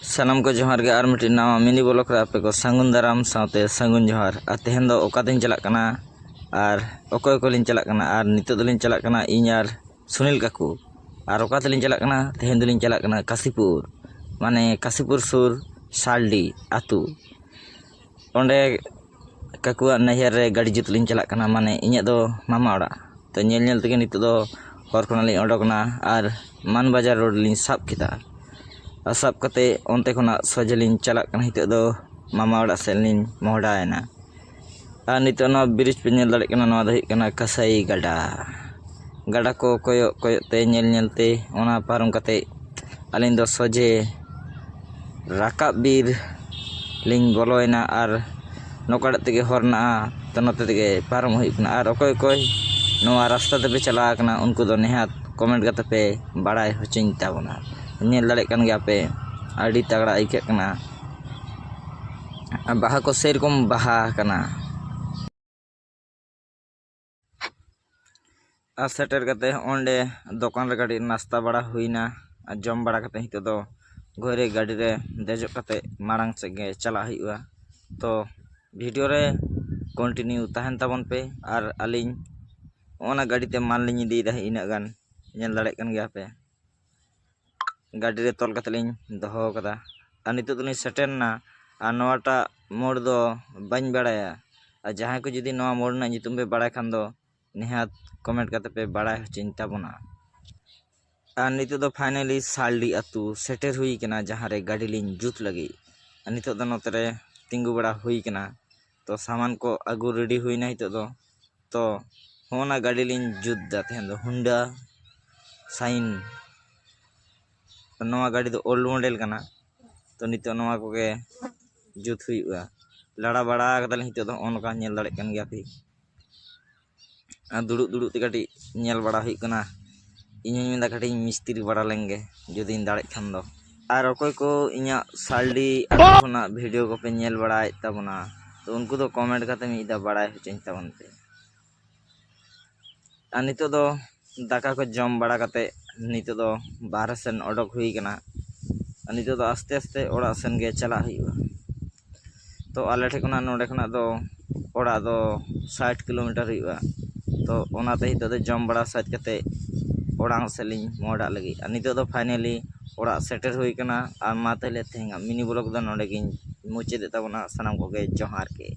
सानाम को जोहार गे आर मिट्टी नवा मिनी ब्लॉक रे आपे को सांगुन दाराम साथे सांगुन जोहार आ तेहन दो ओका दिन चलाक कना आर ओकोय को लिन चलाक कना आर नितो दलिन चलाक कना इन आर सुनील काकू आर ओका तलिन चलाक कना तेहन दलिन चलाक कना काशीपुर माने काशीपुर सुर सालडी आतु ओंडे काकुआ नैहर रे गाड़ी जुत लिन चलाक कना माने इᱧ दो मामा ओड़ा तो नेल नेल तगे नितो दो हर कोना लिन ओडोकना आर मान बाजार रोड लिन साब किदा साब कते ओनते खोना सजलिन चलाक कना हितो दो मामा ओड़ा सेलिन मोहडायना आर नितो ना ब्रिज पे नेल दाड़े कना नवा दो हिक कना कसाई गाडा गाडा को कोयो कोयो ते नेल नेल ते ओना पारम कते अलिन दो सजे राकाब बीर लिन बोलोयना आर नोकाड़ तेगे हरना तो नते तेगे पारम हुई आर अकोय कोय नोआ रास्ता ते पे चला कना उनको दो नेहात कमेंट कते पे बाड़ाय होचिन ताबोना नेल दाड़े कन गया पे आड़ी तगड़ा आइके कना बाहा को सेरकम बाहा कना आ सेटर कते ओंडे दुकान रे गाड़ी नाश्ता बड़ा हुईना आ जम बड़ा कते हितो दो घरे गाड़ी रे देजो कते माड़ांग से गे चला हुआ तो वीडियो रे कंटिन्यू तहन ताबन पे आर अलिन ओना गाड़ी ते माल लिन इदी दा इना गान नेल दाड़े कन गया पे गाड़ी रे तोल कते लिन दोहो कदा आ नितो दलिन सेटेरना आ नोवाटा मोड़ दो बाñ बाड़ाया आ जहां को जदी नोवा मोड़ ना नितुम पे बाड़ाय खान दो नेहात कमेंट कते पे बाड़ाय होचिन ताबोना आ नितो दो फाइनली सालडी आतु सेटर हुई कना जहां रे गाड़ी लिन जुत लगी आ नितो दो नोते रे तिंगु बड़ा हुई कना तो सामान को आगु रेडी हुई ना हितो दो तो होना गाड़ी लिन जुत दा तेहन दो हुंडा साइन नोवा गाड़ी दो ओल्ड मॉडल कना तो नितो नोवा को गे जुत हुईवा लड़ा बड़ा कदल हितो दो ओनका नेल दाड़े कन गया पे आ दुड़ु दुड़ु ते गाड़ी नेल बड़ा हुई कना इन मेदा कटी मिस्त्री बड़ा लेंगे जदि दाड़े खान दो आर अकोय को इñा सालडी आखोना वीडियो को पे नेल बड़ाय ताबना तो उनको दो कमेंट करते मिदा बड़ाय होचिन ताबन पे आ नितो दो दाका को जम बड़ा कते नितो दो बाहर सेन ओडक हुई कना नितो दो आस्ते आस्ते ओड़ा सेन गे चला हुआ तो आले ठेकना नोडे खना दो ओड़ा दो 60 किलोमीटर हुआ तो ओनाते हितो दो जम बड़ा साज कते ओड़ांग सेलिन मोड़ा लगी नितो दो फाइनली ओड़ा सेटर हुई कना आ मा तले थेंगा मिनी ब्लॉग दो नोडे गिन मुचे दे ताबना सनाम को गे जोहार के।